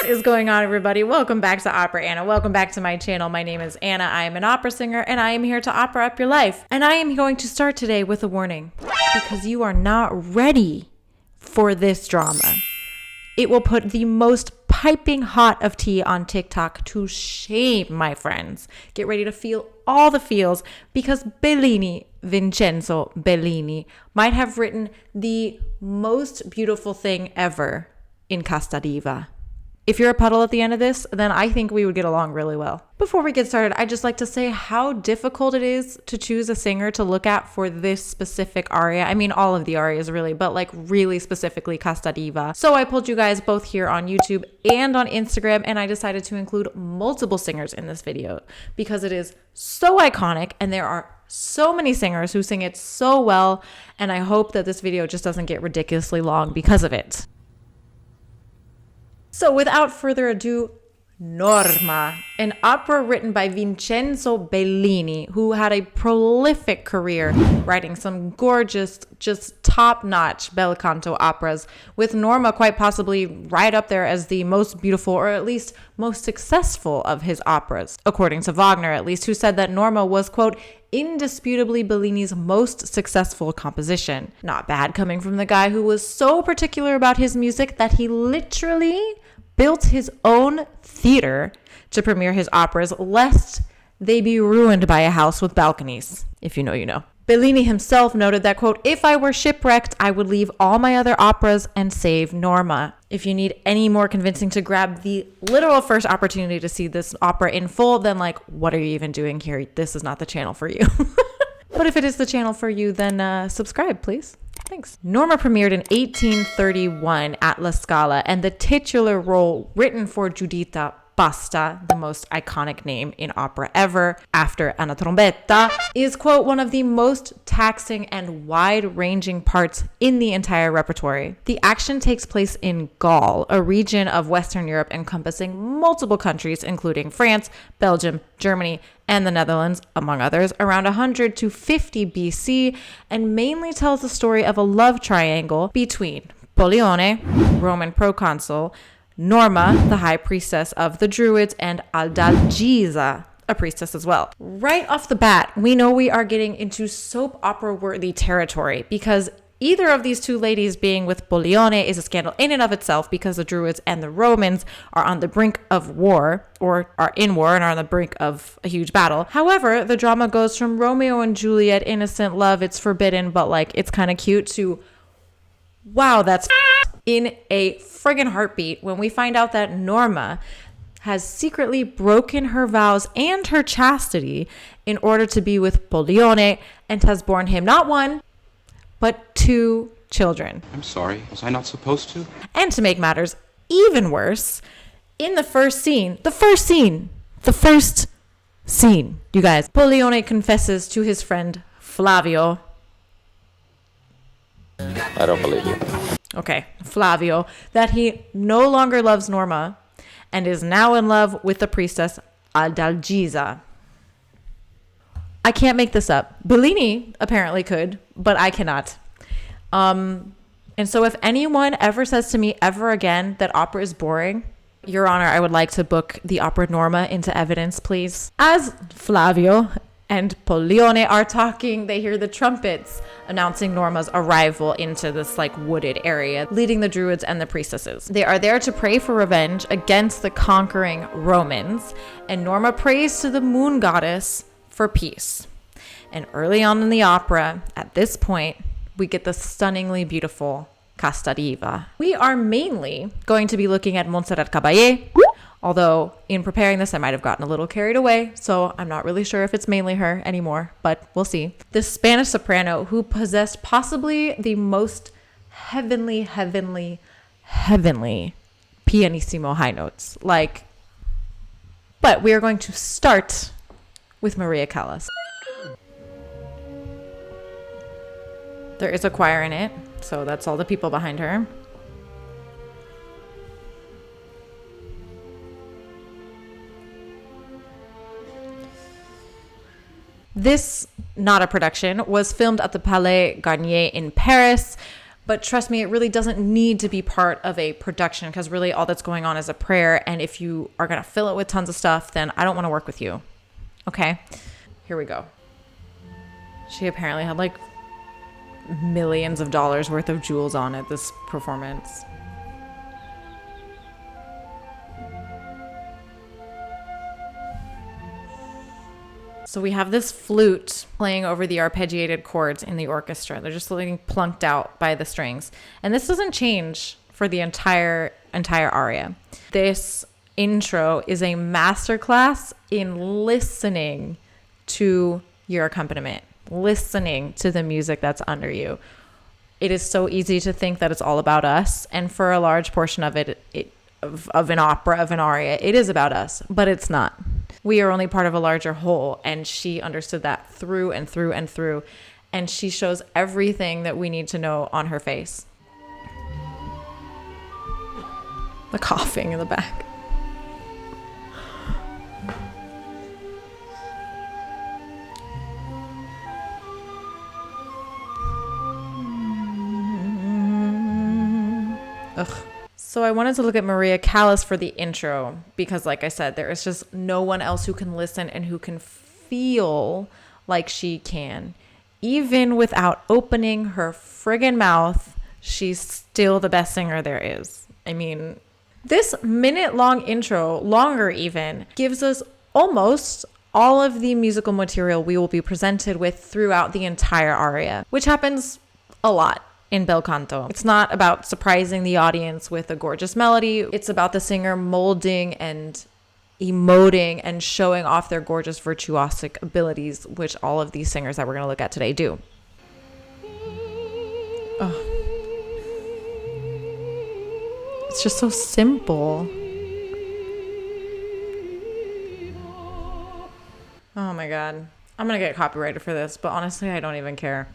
What is going on, everybody? Welcome back to Opera Anna. Welcome back to my channel. My name is Anna. I am an opera singer, and I am here to opera up your life. And I am going to start today with a warning, because you are not ready for this drama. It will put the most piping hot of tea on TikTok to shame, my friends. Get ready to feel all the feels, because Bellini, Vincenzo Bellini, might have written the most beautiful thing ever in Casta Diva. If you're a puddle at the end of this, then I think we would get along really well. Before we get started, I'd just like to say how difficult it is to choose a singer to look at for this specific aria. I mean, all of the arias really, but like really specifically Casta Diva. So I pulled you guys both here on YouTube and on Instagram, and I decided to include multiple singers in this video because it is so iconic and there are so many singers who sing it so well, and I hope that this video just doesn't get ridiculously long because of it. So without further ado, Norma, an opera written by Vincenzo Bellini, who had a prolific career writing some gorgeous, just top-notch bel canto operas, with Norma quite possibly right up there as the most beautiful, or at least most successful of his operas, according to Wagner at least, who said that Norma was, quote, indisputably Bellini's most successful composition. Not bad coming from the guy who was so particular about his music that he literally built his own theater to premiere his operas, lest they be ruined by a house with balconies. If you know, you know. Bellini himself noted that, quote, if I were shipwrecked, I would leave all my other operas and save Norma. If you need any more convincing to grab the literal first opportunity to see this opera in full, then like, what are you even doing here? This is not the channel for you. But if it is the channel for you, then subscribe, please. Thanks. Norma premiered in 1831 at La Scala, and the titular role written for Giuditta Pasta, the most iconic name in opera ever, after Una Trombetta, is, quote, one of the most taxing and wide-ranging parts in the entire repertory. The action takes place in Gaul, a region of Western Europe encompassing multiple countries, including France, Belgium, Germany, and the Netherlands, among others, around 100 to 50 BC, and mainly tells the story of a love triangle between Pollione, Roman proconsul, Norma, the high priestess of the Druids, and Adalgisa, a priestess as well. Right off the bat, we know we are getting into soap opera worthy territory, because either of these two ladies being with Pollione is a scandal in and of itself, because the Druids and the Romans are on the brink of war, or are in war and are on the brink of a huge battle. However, the drama goes from Romeo and Juliet, innocent love, it's forbidden, but like it's kind of cute, to wow, that's in a friggin' heartbeat when we find out that Norma has secretly broken her vows and her chastity in order to be with Pollione, and has borne him not one, but two children. I'm sorry, was I not supposed to? And to make matters even worse, in the first scene, you guys, Pollione confesses to his friend Flavio. I don't believe you. Okay, Flavio, that he no longer loves Norma and is now in love with the priestess Adalgisa. I can't make this up. Bellini apparently could, but I cannot. And so if anyone ever says to me ever again that opera is boring, Your Honor, I would like to book the opera Norma into evidence, please. As Flavio and Pollione are talking, they hear the trumpets announcing Norma's arrival into this like wooded area, leading the Druids and the priestesses. They are there to pray for revenge against the conquering Romans, and Norma prays to the moon goddess for peace. And early on in the opera, at this point, we get the stunningly beautiful Casta Diva. We are mainly going to be looking at Montserrat Caballé, although in preparing this, I might have gotten a little carried away, so I'm not really sure if it's mainly her anymore, but we'll see. This Spanish soprano who possessed possibly the most heavenly pianissimo high notes. But we are going to start with Maria Callas. There is a choir in it, so that's all the people behind her. This, not a production, was filmed at the Palais Garnier in Paris, But trust me, it really doesn't need to be part of a production because really all that's going on is a prayer. And if you are going to fill it with tons of stuff, then I don't want to work with you. Okay, here we go. She apparently had like millions of dollars worth of jewels on at this performance. So we have this flute playing over the arpeggiated chords in the orchestra. They're just getting plunked out by the strings. And this doesn't change for the entire aria. This intro is a masterclass in listening to your accompaniment, listening to the music that's under you. It is so easy to think that it's all about us. And for a large portion of it, of an opera, of an aria, it is about us, but it's not. We are only part of a larger whole, and she understood that through and through and through, and she shows everything that we need to know on her face. The coughing in the back. Ugh. So I wanted to look at Maria Callas for the intro because, like I said, there is just no one else who can listen and who can feel like she can. Even without opening her friggin' mouth, she's still the best singer there is. I mean, this minute-long intro, longer even, gives us almost all of the musical material we will be presented with throughout the entire aria, which happens a lot in bel canto. It's not about surprising the audience with a gorgeous melody. It's about the singer molding and emoting and showing off their gorgeous virtuosic abilities, which all of these singers that we're going to look at today do. Oh. It's just so simple. Oh my God. I'm going to get copyrighted for this, but honestly, I don't even care.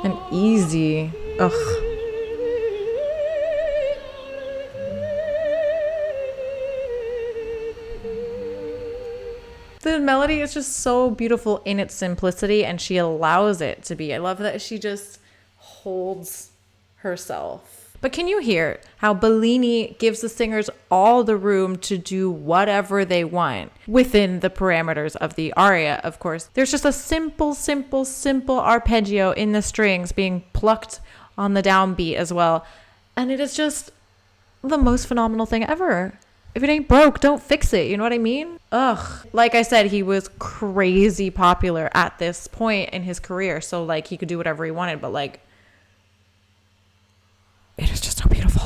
And easy. Ugh. The melody is just so beautiful in its simplicity, and she allows it to be. I love that she just holds herself. But can you hear how Bellini gives the singers all the room to do whatever they want within the parameters of the aria, of course. There's just a simple arpeggio in the strings being plucked on the downbeat as well. And it is just the most phenomenal thing ever. If it ain't broke, don't fix it. You know what I mean? Ugh. Like I said, he was crazy popular at this point in his career. So, like, he could do whatever he wanted. But, like, it is just so beautiful.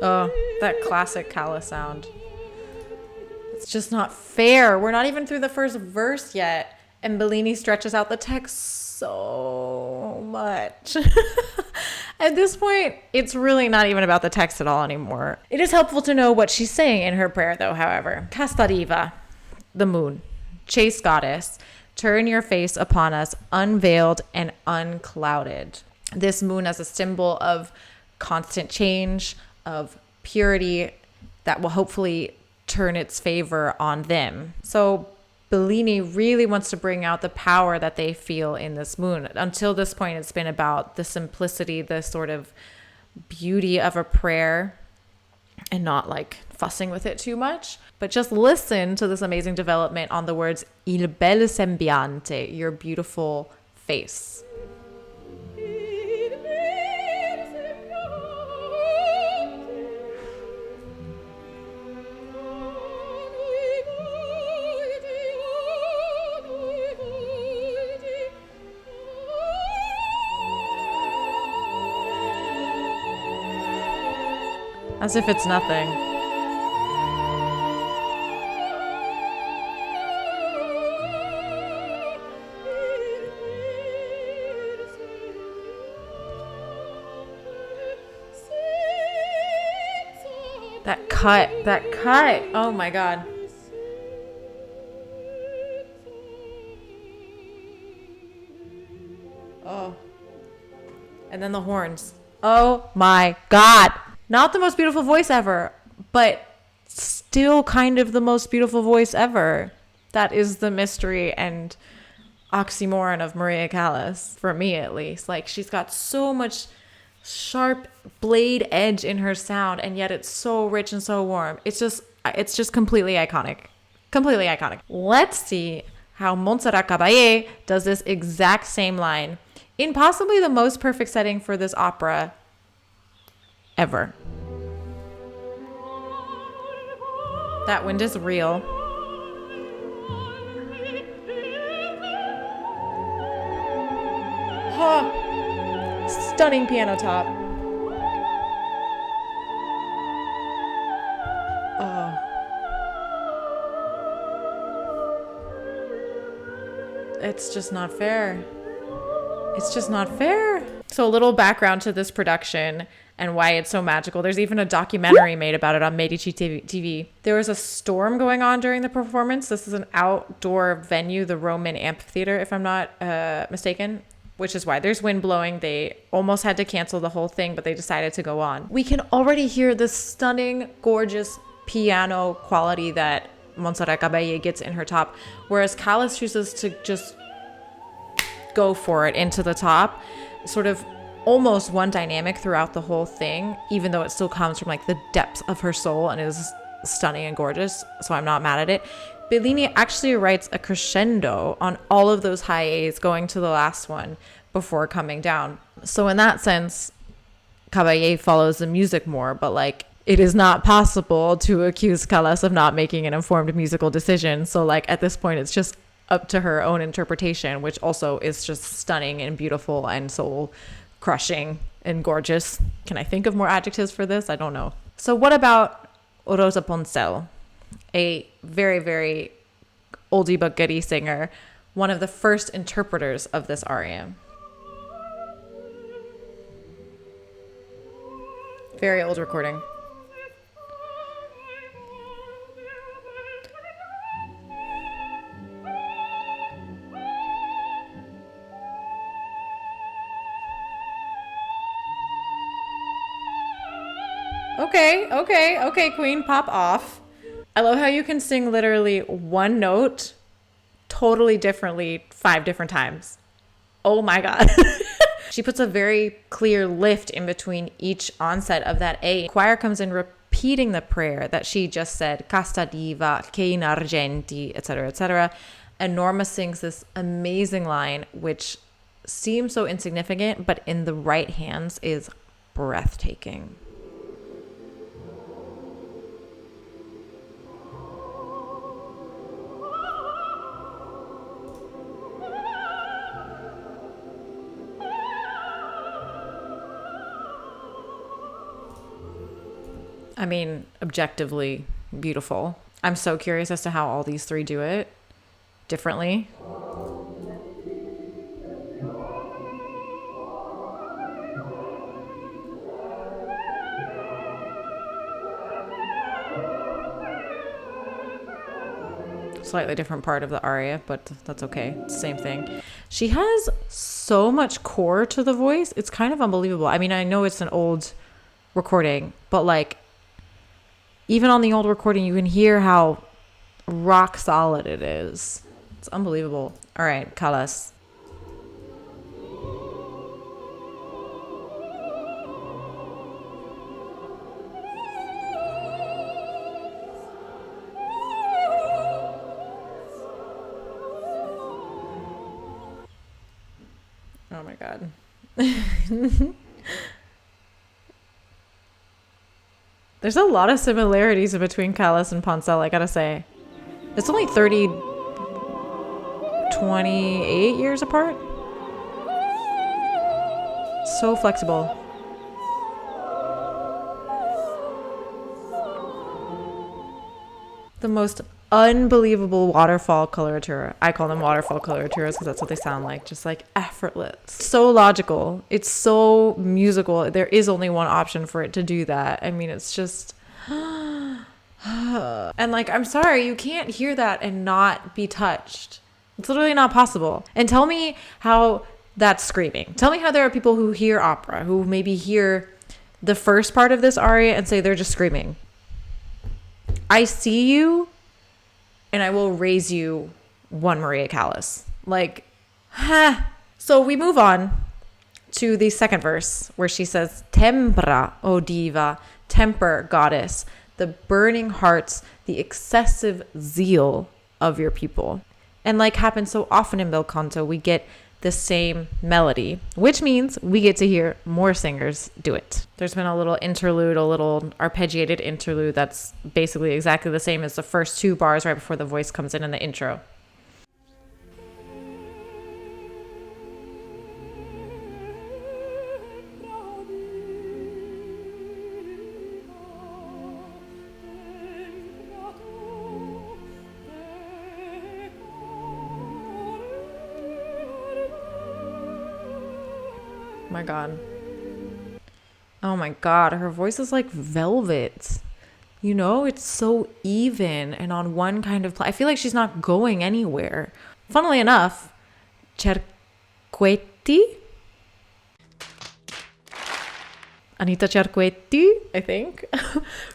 Oh, that classic Callas sound. It's just not fair. We're not even through the first verse yet, and Bellini stretches out the text so much. At this point, it's really not even about the text at all anymore. It is helpful to know what she's saying in her prayer, though, however. Casta Diva, the moon, chaste goddess, turn your face upon us, unveiled and unclouded. This moon as a symbol of constant change, of purity that will hopefully turn its favor on them. So Bellini really wants to bring out the power that they feel in this moon. Until this point, it's been about the simplicity, the sort of beauty of a prayer, and not like fussing with it too much. But just listen to this amazing development on the words il bel sembiante, your beautiful face. As if it's nothing. That cut. Oh my God. And then the horns. Oh my God. Not the most beautiful voice ever, but still kind of the most beautiful voice ever. That is the mystery and oxymoron of Maria Callas, for me at least. Like, she's got so much sharp blade edge in her sound, and yet it's so rich and so warm. It's just completely iconic. Completely iconic. Let's see how Montserrat Caballé does this exact same line in possibly the most perfect setting for this opera ever. That wind is real. Oh, stunning piano top. Oh. It's just not fair. It's just not fair. So a little background to this production and why it's so magical. There's even a documentary made about it on Medici TV. There was a storm going on during the performance. This is an outdoor venue, the Roman amphitheater, if I'm not mistaken, which is why there's wind blowing. They almost had to cancel the whole thing, but they decided to go on. We can already hear the stunning, gorgeous piano quality that Montserrat Caballé gets in her top, whereas Callas chooses to just go for it into the top, sort of almost one dynamic throughout the whole thing, even though it still comes from like the depths of her soul and is stunning and gorgeous, so I'm not mad at it. Bellini actually writes a crescendo on all of those high A's going to the last one before coming down. So in that sense, Caballé follows the music more, but like it is not possible to accuse Callas of not making an informed musical decision. So like at this point, it's just up to her own interpretation, which also is just stunning and beautiful and soul crushing and gorgeous. Can I think of more adjectives for this? I don't know. So what about Rosa Poncel, a very, very oldie but goodie singer, one of the first interpreters of this aria? Very old recording. Okay, Queen, pop off. I love how you can sing literally one note totally differently 5 different times. Oh my God. She puts a very clear lift in between each onset of that A. Choir comes in repeating the prayer that she just said, Casta Diva, che in argenti, etc., etc. And Norma sings this amazing line, which seems so insignificant, but in the right hands is breathtaking. I mean, objectively beautiful. I'm so curious as to how all these 3 do it differently. Slightly different part of the aria, but that's okay. It's the same thing. She has so much core to the voice. It's kind of unbelievable. I mean, I know it's an old recording, but like, even on the old recording, you can hear how rock solid it is. It's unbelievable. All right, Callas. Oh my God. There's a lot of similarities between Callas and Poncel, I gotta say. It's only 28 years apart. So flexible. The most unbelievable waterfall coloratura. I call them waterfall coloraturas because that's what they sound like. Just like effortless. So logical. It's so musical. There is only one option for it to do that. I mean, it's just... and like, I'm sorry, you can't hear that and not be touched. It's literally not possible. And tell me how that's screaming. Tell me how there are people who hear opera, who maybe hear the first part of this aria and say they're just screaming. I see you, and I will raise you one Maria Callas. Like, huh. So we move on to the second verse where she says, Tempra, O diva, temper, goddess, the burning hearts, the excessive zeal of your people. And like happens so often in bel canto, we get the same melody, which means we get to hear more singers do it. There's been a little interlude, a little arpeggiated interlude that's basically exactly the same as the first two bars right before the voice comes in the intro. My God. Oh my God. Her voice is like velvet. You know, it's so even and on one kind of I feel like she's not going anywhere. Funnily enough, Cerquetti, Anita Cerquetti, I think,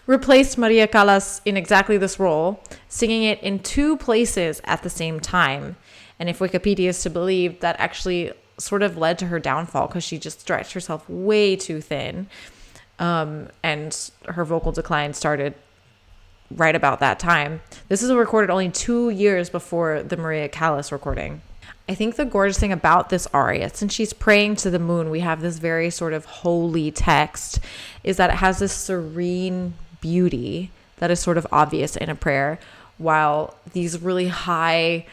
replaced Maria Callas in exactly this role, singing it in two places at the same time. And if Wikipedia is to believe, that actually sort of led to her downfall because she just stretched herself way too thin. And her vocal decline started right about that time. This is recorded only 2 years before the Maria Callas recording. I think the gorgeous thing about this aria, since she's praying to the moon, we have this very sort of holy text, is that it has this serene beauty that is sort of obvious in a prayer, while these really high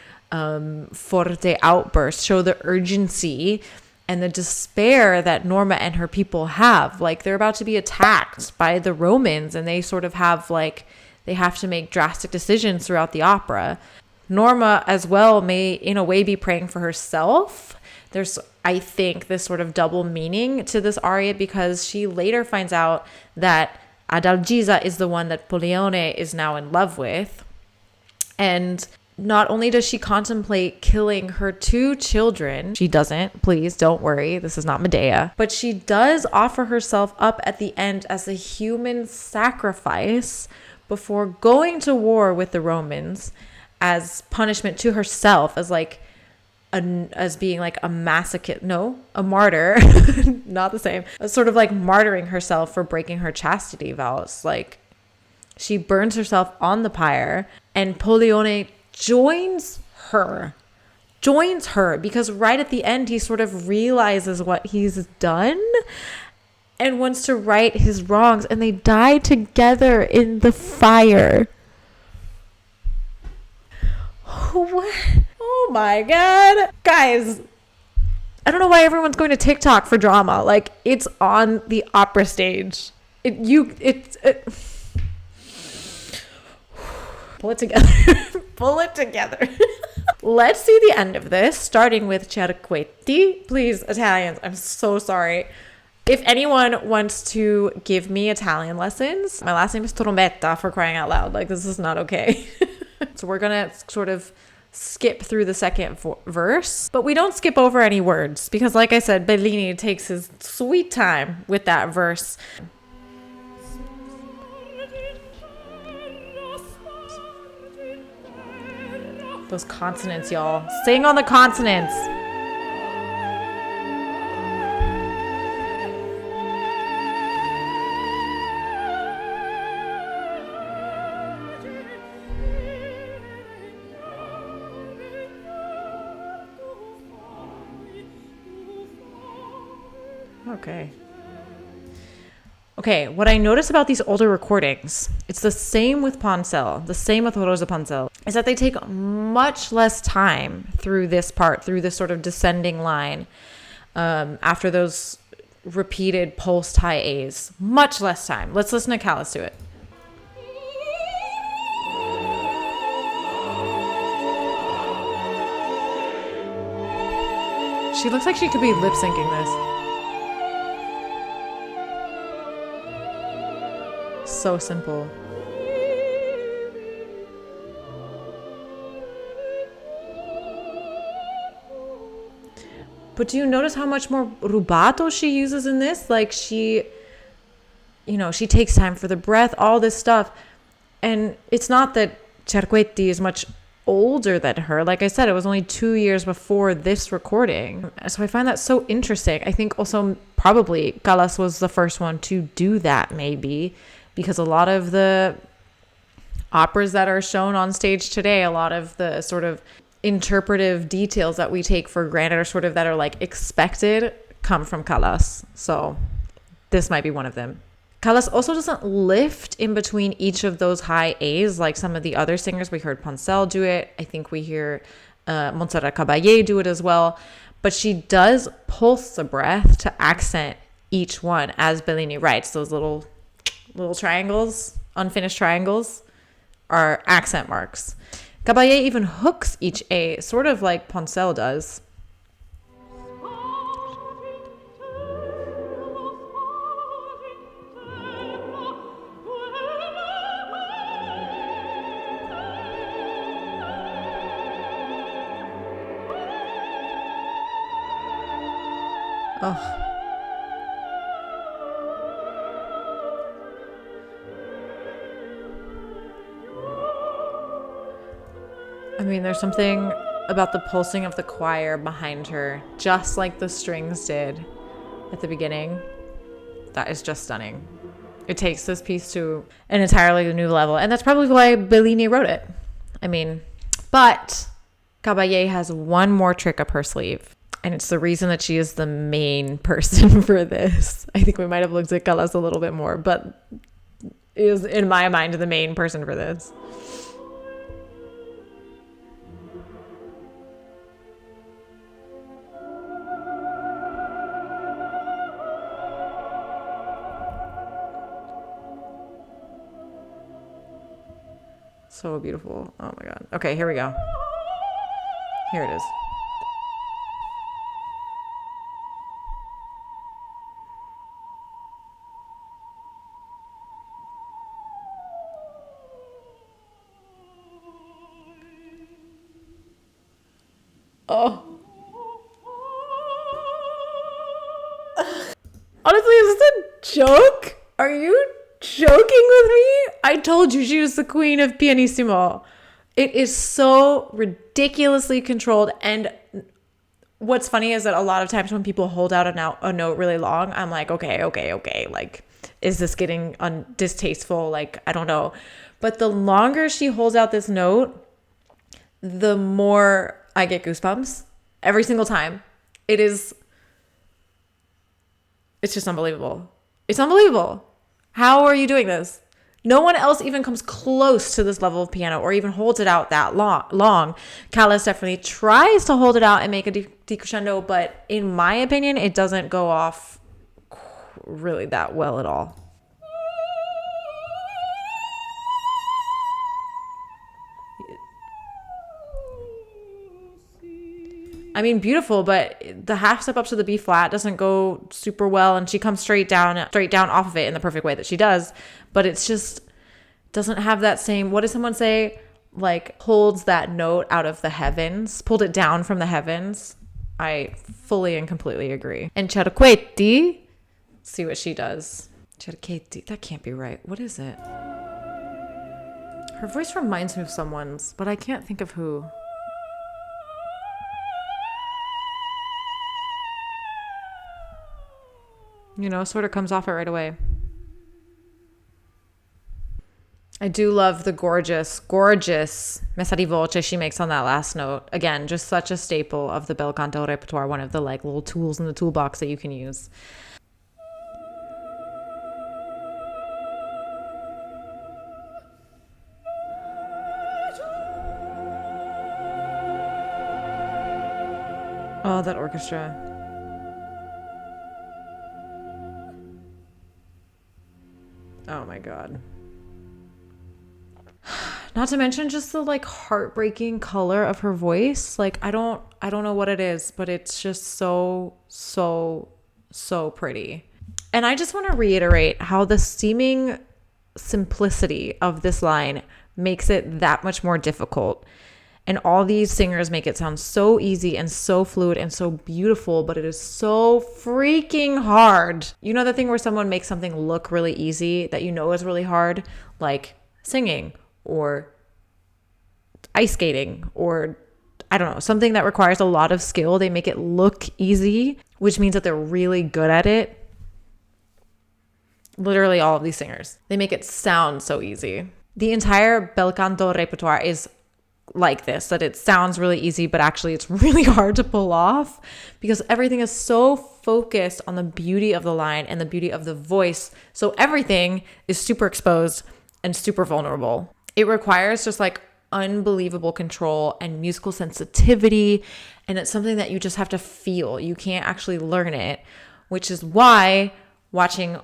forte outbursts show the urgency and the despair that Norma and her people have. Like, they're about to be attacked by the Romans, and they sort of have like, they have to make drastic decisions throughout the opera. Norma as well may in a way be praying for herself. There's, I think, this sort of double meaning to this aria because she later finds out that Adalgisa is the one that Pollione is now in love with. And not only does she contemplate killing her 2 children, she doesn't, please don't worry, this is not Medea, but she does offer herself up at the end as a human sacrifice before going to war with the Romans as punishment to herself, as like as being like a masochist, no, a martyr, not the same, sort of like martyring herself for breaking her chastity vows. Like, she burns herself on the pyre, and Pollione joins her because right at the end he sort of realizes what he's done and wants to right his wrongs, and they die together in the fire. What? Oh my God, guys, I don't know why everyone's going to TikTok for drama. Like, it's on the opera stage. Pull it together. Pull it together. Let's see the end of this, starting with Cerquetti. Please, Italians, I'm so sorry. If anyone wants to give me Italian lessons, my last name is Trombetta, for crying out loud. Like, this is not okay. So we're going to sort of skip through the second verse, but we don't skip over any words because, like I said, Bellini takes his sweet time with that verse. Those consonants, y'all. Sing on the consonants. Okay, what I notice about these older recordings, it's the same with Poncel, the same with Rosa Poncel, is that they take much less time through this part, through this sort of descending line, after those repeated pulsed high A's. Much less time. Let's listen to Callas do it. She looks like she could be lip syncing this. So simple. But do you notice how much more rubato she uses in this? Like she takes time for the breath, all this stuff. And it's not that Cerquetti is much older than her. Like I said, it was only 2 years before this recording. So I find that so interesting. I think also probably Callas was the first one to do that, maybe, because a lot of the operas that are shown on stage today, a lot of the sort of interpretive details that we take for granted or sort of that are like expected come from Callas. So this might be one of them. Callas also doesn't lift in between each of those high A's like some of the other singers. We heard Poncel do it. I think we hear Montserrat Caballé do it as well. But she does pulse the breath to accent each one, as Bellini writes. Those little triangles, unfinished triangles, are accent marks. Caballé even hooks each A, sort of like Poncel does. Oh. I mean, there's something about the pulsing of the choir behind her, just like the strings did at the beginning. That is just stunning. It takes this piece to an entirely new level, and that's probably why Bellini wrote it. I mean, but Caballé has one more trick up her sleeve. And it's the reason that she is the main person for this. I think we might have looked at Callas a little bit more, but is, in my mind, the main person for this. So beautiful. Oh my God. Okay, here we go. Here it is. Oh. Honestly, is this a joke? Are you joking with me? I told you she was the queen of pianissimo. It is so ridiculously controlled. And what's funny is that a lot of times when people hold out a note really long, I'm like, okay. Like, is this getting distasteful? Like, I don't know. But the longer she holds out this note, the more I get goosebumps every single time. It's just unbelievable. It's unbelievable. How are you doing this? No one else even comes close to this level of piano or even holds it out that long. Callas definitely tries to hold it out and make a decrescendo, but in my opinion, it doesn't go off really that well at all. I mean, beautiful, but the half step up to the B flat doesn't go super well, and she comes straight down off of it in the perfect way that she does, but it's just doesn't have that same, what does someone say, like holds that note out of the heavens, pulled it down from the heavens. I fully and completely agree. And Cerquetti, see what she does. Cerquetti, that can't be right. What is it? Her voice reminds me of someone's, but I can't think of who. You know, sort of comes off it right away. I do love the gorgeous messa di voce she makes on that last note. Again, just such a staple of the bel canto repertoire, one of the like little tools in the toolbox that you can use. Oh, that orchestra. Oh my God. Not to mention just the like heartbreaking color of her voice. Like I don't know what it is, but it's just so pretty. And I just want to reiterate how the seeming simplicity of this line makes it that much more difficult. And all these singers make it sound so easy and so fluid and so beautiful, but it is so freaking hard. You know the thing where someone makes something look really easy that you know is really hard, like singing or ice skating or I don't know, something that requires a lot of skill. They make it look easy, which means that they're really good at it. Literally all of these singers, they make it sound so easy. The entire bel canto repertoire is like this, that it sounds really easy, but actually it's really hard to pull off because everything is so focused on the beauty of the line and the beauty of the voice. So everything is super exposed and super vulnerable. It requires just like unbelievable control and musical sensitivity, and it's something that you just have to feel. You can't actually learn it, which is why watching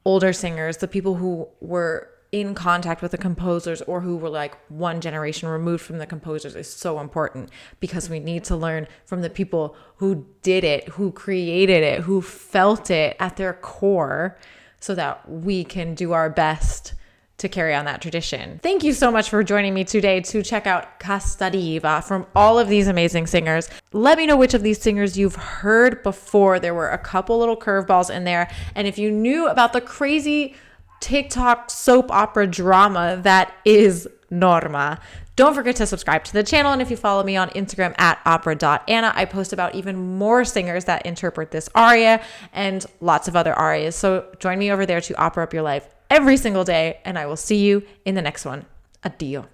older singers, the people who were in contact with the composers or who were like one generation removed from the composers, is so important, because we need to learn from the people who did it, who created it, who felt it at their core, so that we can do our best to carry on that tradition. Thank you so much for joining me today to check out Casta Diva from all of these amazing singers. Let me know which of these singers you've heard before. There were a couple little curveballs in there. And if you knew about the crazy TikTok soap opera drama that is Norma, don't forget to subscribe to the channel. And if you follow me on Instagram at opera.anna, I post about even more singers that interpret this aria and lots of other arias. So join me over there to opera up your life every single day, and I will see you in the next one. Addio.